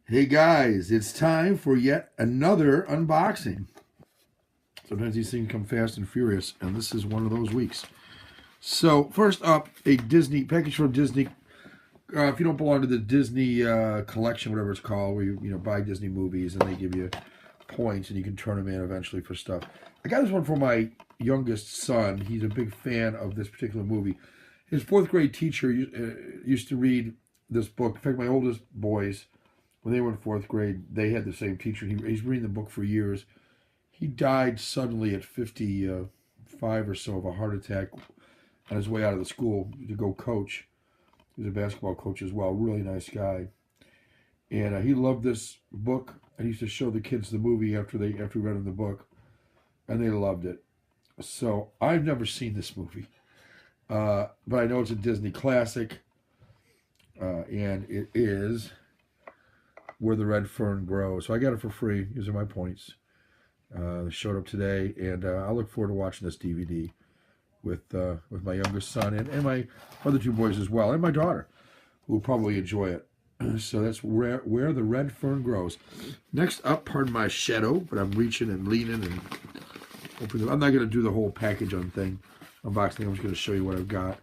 Hey guys, it's time for yet another unboxing. Sometimes these things come fast and furious, and this is one of those weeks. So first up, a Disney package from Disney. If you don't belong to the Disney collection, whatever it's called, where you buy Disney movies and they give you points and you can turn them in eventually for stuff. I got this one for my youngest son. He's a big fan of this particular movie. His fourth grade teacher used to read this book. In fact, my oldest boys, when they were in fourth grade, they had the same teacher. He's reading the book for years. He died suddenly at 55 or so of a heart attack on his way out of the school to go coach. He was a basketball coach as well. Really nice guy. And he loved this book. And he used to show the kids the movie after we read them the book. And they loved it. So I've never seen this movie. But I know it's a Disney classic. And it is Where the Red Fern Grows. So I got it for free. These are my points. They showed up today, and I look forward to watching this DVD with my youngest son and my other two boys as well, and my daughter, who will probably enjoy it. So that's Where the Red Fern Grows. Next up, pardon my shadow, but I'm reaching and leaning and opening. I'm not going to do the whole package unboxing. I'm just going to show you what I've got.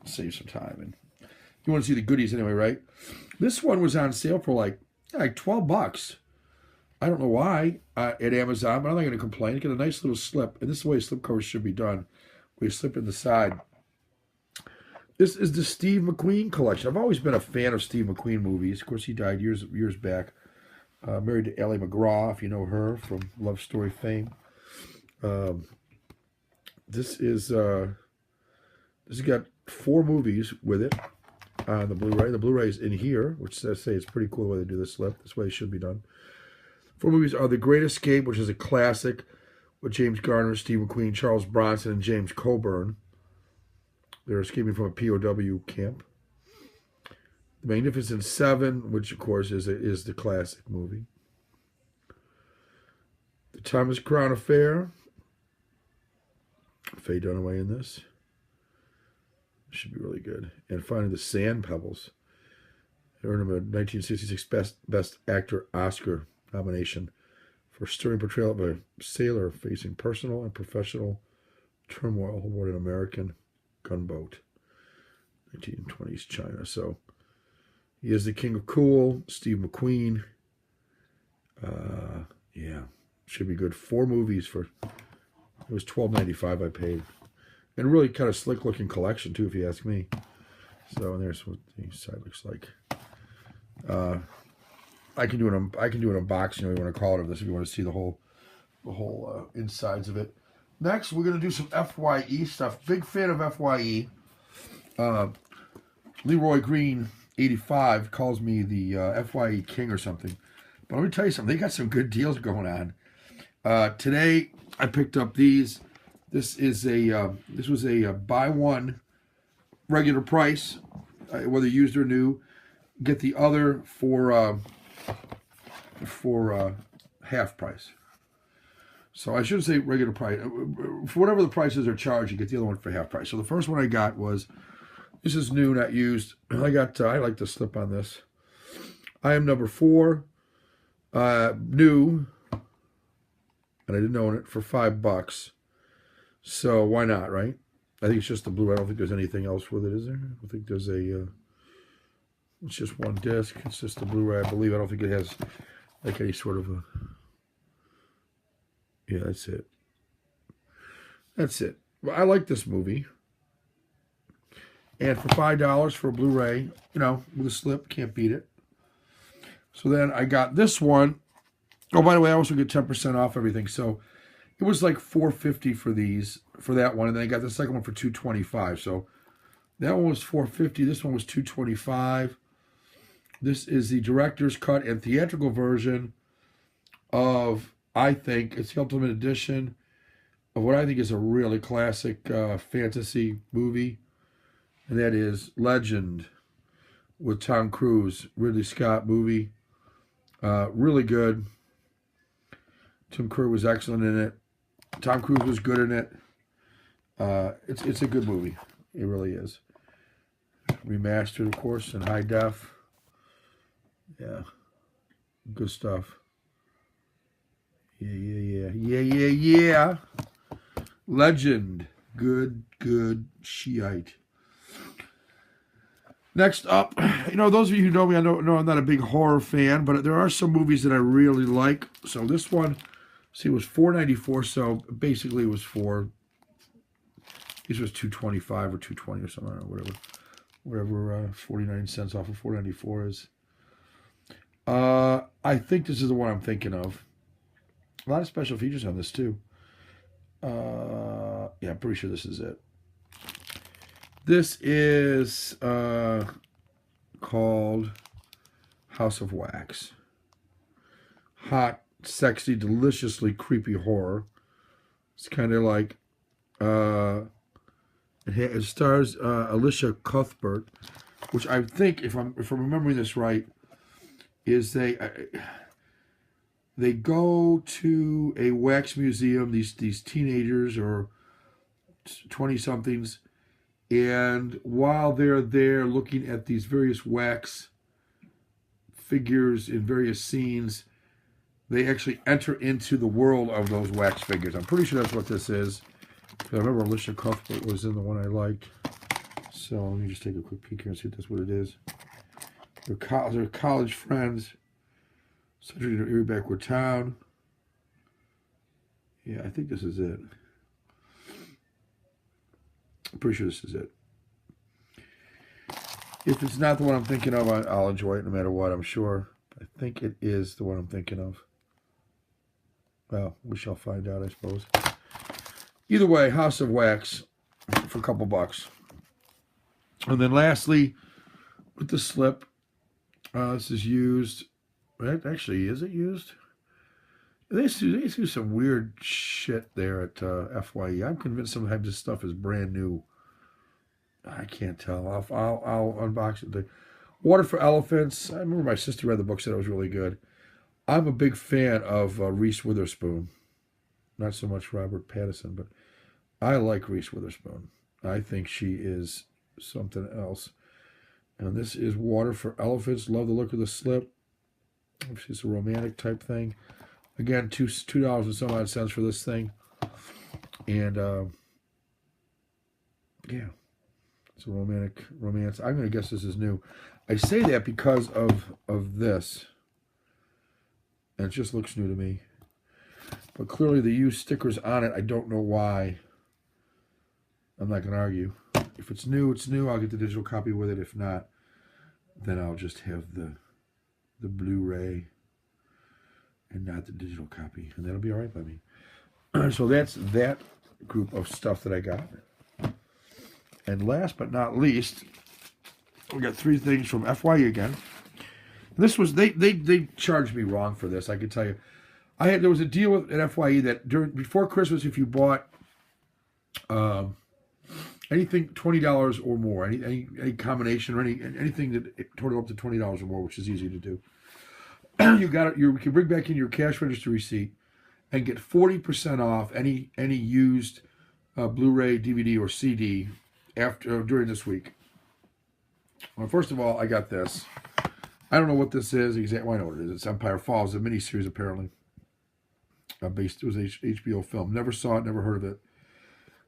Save some time, and you want to see the goodies anyway, right? This one was on sale for like $12. I don't know why at Amazon, but I'm not going to complain. Get a nice little slip, and this is the way slipcovers should be done. We slip in the side. This is the Steve McQueen collection. I've always been a fan of Steve McQueen movies. Of course, he died years back. Married to Ally McGraw, if you know her from Love Story fame. This has got 4 movies with it on the Blu-ray. The Blu-ray is in here, which I say it's pretty cool the way they do this slip. This way it should be done. 4 movies are The Great Escape, which is a classic with James Garner, Steve McQueen, Charles Bronson, and James Coburn. They're escaping from a POW camp. The Magnificent Seven, which of course is the classic movie. The Thomas Crown Affair. Faye Dunaway in this. Should be really good. And finally, The Sand Pebbles. Earned him a 1966 Best Actor Oscar nomination for stirring portrayal of a sailor facing personal and professional turmoil aboard an American gunboat. 1920s China. So he is the king of cool, Steve McQueen. Yeah, should be good. 4 movies for, it was $12.95 I paid. And really kind of slick looking collection too, if you ask me. So and there's what the side looks like. I can do an unboxing, you want to call it, of this if you want to see the whole insides of it. Next, we're going to do some FYE stuff. Big fan of FYE. Leroy Green 85 calls me the FYE king or something. But let me tell you something. They got some good deals going on. Today, I picked up these. This was a buy one regular price, whether used or new. Get the other for half price. So I shouldn't say regular price. For whatever the prices are charged, you get the other one for half price. So the first one I got was, this is new, not used. I like the slip on this. I Am Number 4, new, and I didn't own it, for $5. So why not, right? I think it's just the Blu-ray. I don't think there's anything else with it, is there? I don't think there's it's just one disc. It's just the Blu-ray, I believe. I don't think it has like any sort of a, yeah, that's it. That's it. Well, I like this movie. And for $5 for a Blu-ray, with a slip, can't beat it. So then I got this one. Oh, by the way, I also get 10% off everything. So it was like $4.50 for that one, and then I got the second one for $2.25. So that one was $4.50. This one was $2.25. This is the director's cut and theatrical version of, I think, it's the Ultimate Edition of what I think is a really classic fantasy movie, and that is Legend with Tom Cruise, Ridley Scott movie. Really good. Tim Curry was excellent in it. Tom Cruise was good in it. It's a good movie. It really is. Remastered, of course, in high def. Yeah. Good stuff. Yeah. Legend. Good Shiite. Next up, those of you who know me, I know I'm not a big horror fan, but there are some movies that I really like. So this one, see, it was $4.94, so basically it was this was $2.25 or $2.20 or something, I don't know, whatever 49 cents off of $4.94 is. I think this is the one I'm thinking of. A lot of special features on this too. Yeah, I'm pretty sure this is it. This is called House of Wax. Hot, sexy, deliciously creepy horror. It's kind of like it stars Alicia Cuthbert, which I think, if I'm remembering this right, is they go to a wax museum. These teenagers or 20-somethings. And while they're there looking at these various wax figures in various scenes, they actually enter into the world of those wax figures. I'm pretty sure that's what this is. I remember Alicia Cuthbert was in the one I liked. So let me just take a quick peek here and see if that's what it is. They're college friends. Centered in an eerie backward town. Yeah, I think this is it. I'm pretty sure this is it. If it's not the one I'm thinking of, I'll enjoy it no matter what, I'm sure. I think it is the one I'm thinking of. Well, we shall find out, I suppose. Either way, House of Wax for a couple bucks. And then lastly, with the slip, this is used. Actually, is it used? They do some weird shit there at FYE. I'm convinced sometimes this stuff is brand new. I can't tell. I'll unbox it. The Water for Elephants. I remember my sister read the book, said it was really good. I'm a big fan of Reese Witherspoon. Not so much Robert Pattinson, but I like Reese Witherspoon. I think she is something else. And this is Water for Elephants. Love the look of the slip. It's a romantic type thing. Again, $2 and some odd cents for this thing. And yeah, it's a romantic romance. I'm going to guess this is new. I say that because of this. And it just looks new to me. But clearly they use stickers on it. I don't know why. I'm not going to argue. If it's new, it's new. I'll get the digital copy with it. If not, then I'll just have the Blu-Ray and not the digital copy. And that'll be all right by me. So that's that group of stuff that I got. And last but not least, we got 3 things from FYE again. This was, they charged me wrong for this, I can tell you. There was a deal with at FYE that before Christmas, if you bought anything $20 or more, any combination or anything that totaled up to $20 or more, which is easy to do, you can bring back in your cash register receipt and get 40% off any used Blu-ray, DVD, or CD during this week. Well, first of all, I got this. I don't know what this is exactly. Well, I know what it is. It's Empire Falls, a miniseries apparently. It was HBO film. Never saw it, never heard of it.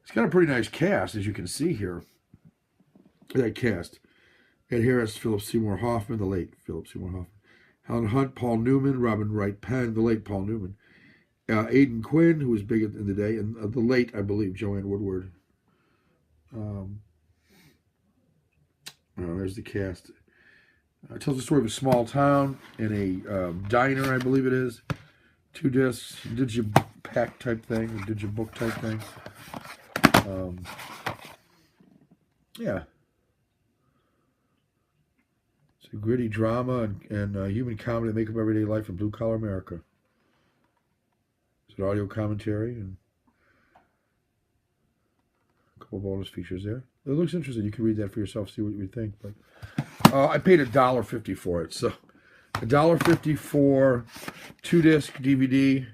It's got a pretty nice cast, as you can see here. That cast. Ed Harris, Philip Seymour Hoffman, the late Philip Seymour Hoffman. Helen Hunt, Paul Newman, Robin Wright Penn, the late Paul Newman. Aidan Quinn, who was big in the day, and the late, I believe, Joanne Woodward. There's the cast. It tells the story of a small town in a diner, I believe it is. 2 discs, digipack type thing, or digibook type thing. Yeah. It's a gritty drama and human comedy that make up everyday life in blue-collar America. It's an audio commentary and a couple bonus features there. It looks interesting. You can read that for yourself, see what you think. But I paid $1.50 for it, so $1.50 for 2-disc DVD.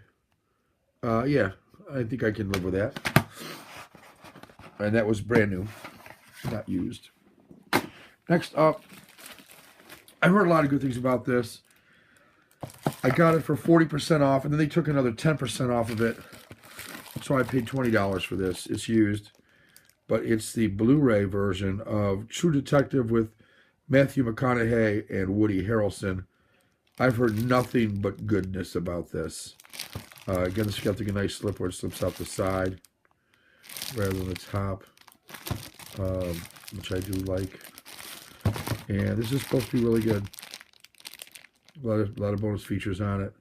Yeah, I think I can live with that. And that was brand new, not used. Next up, I've heard a lot of good things about this. I got it for 40% off, and then they took another 10% off of it. So I paid $20 for this. It's used, but it's the Blu-ray version of True Detective with Matthew McConaughey and Woody Harrelson. I've heard nothing but goodness about this. Again, it's got the nice slip where it slips out the side rather than the top, which I do like. And this is supposed to be really good. A lot of bonus features on it.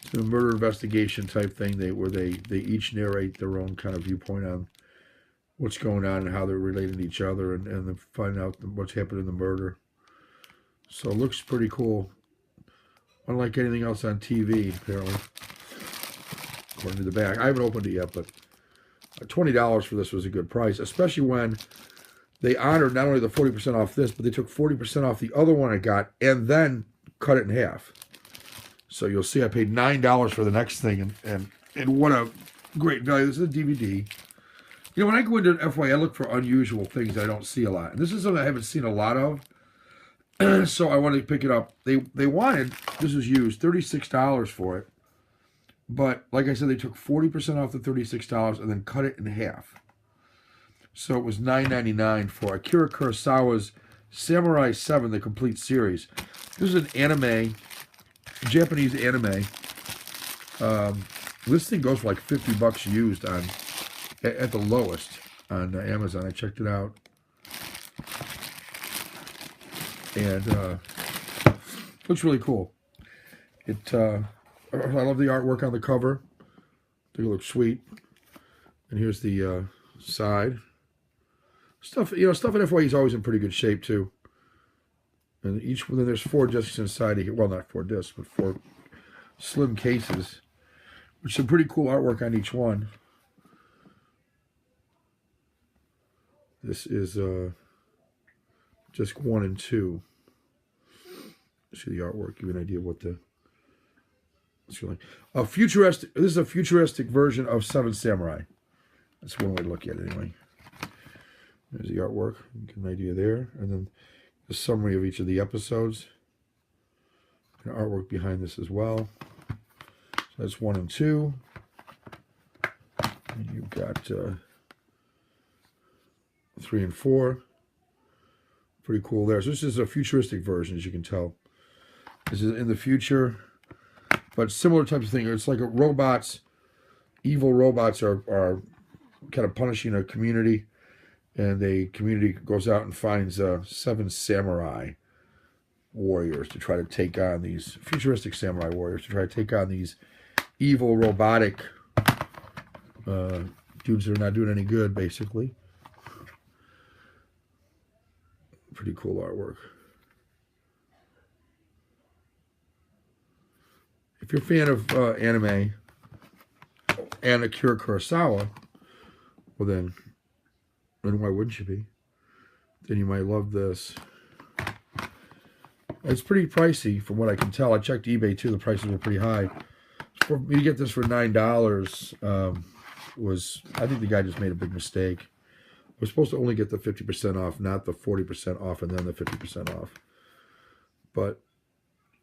It's a murder investigation type thing where they each narrate their own kind of viewpoint on what's going on and how they're related to each other, and then find out what's happened in the murder. So it looks pretty cool. Unlike anything else on TV, apparently. According to the back. I haven't opened it yet, but $20 for this was a good price, especially when they honored not only the 40% off this, but they took 40% off the other one I got and then cut it in half. So you'll see I paid $9 for the next thing, and what a great value. This is a DVD. You know, when I go into FYE, I look for unusual things I don't see a lot. And this is something I haven't seen a lot of. So I wanted to pick it up. They wanted, this was used, $36 for it. But like I said, they took 40% off the $36 and then cut it in half. So it was $9.99 for Akira Kurosawa's Samurai 7, the complete series. This is an anime, Japanese anime. This thing goes for like $50 used at the lowest on Amazon. I checked it out. And looks really cool. I love the artwork on the cover. I think it looks sweet. And here's the side. Stuff in FYE is always in pretty good shape too. And then there's 4 discs inside here. Well, not 4 discs, but 4 slim cases. With some pretty cool artwork on each one. This is disc 1 and 2. See the artwork, give you an idea of what the futuristic. This is a futuristic version of Seven Samurai. That's one way to look at it, anyway. There's the artwork. Get an idea there, and then the summary of each of the episodes. And artwork behind this as well. So that's 1 and 2. And you've got 3 and 4. Pretty cool there. So this is a futuristic version, as you can tell. This is in the future, but similar types of thing. It's like evil robots are kind of punishing a community, and the community goes out and finds 7 samurai warriors to try to take on these futuristic samurai warriors to try to take on these evil robotic dudes that are not doing any good, basically. Pretty cool artwork. If you're a fan of anime and Akira Kurosawa, well then why wouldn't you be? Then you might love this. It's pretty pricey from what I can tell. I checked eBay too. The prices were pretty high. For me to get this for $9 I think the guy just made a big mistake. We're supposed to only get the 50% off, not the 40% off and then the 50% off. But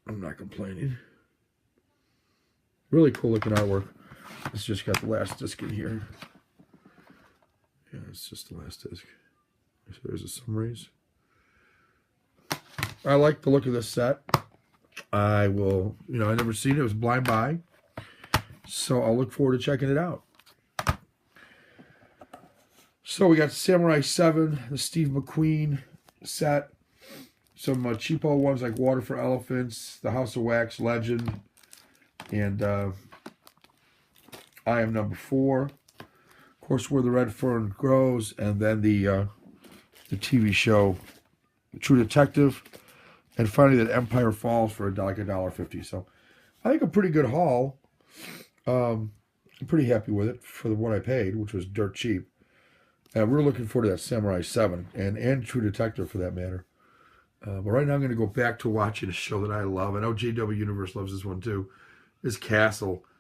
I'm not complaining. Really cool looking artwork. It's just got the last disc in here. Yeah, it's just the last disc. So there's the summaries. I like the look of this set. I will, I never seen it. It was blind buy. So I'll look forward to checking it out. So we got Samurai 7, the Steve McQueen set. Some cheapo ones like Water for Elephants, The House of Wax Legend, and I Am Number 4. Of course, Where the Red Fern Grows, and then the TV show True Detective, and finally that Empire Falls for like $1.50. So I think a pretty good haul. I'm pretty happy with it for what I paid, which was dirt cheap. And we're looking forward to that Samurai 7 and True Detective for that matter. But right now I'm going to go back to watching a show that I love. I know JW Universe loves this one too. Is Castle.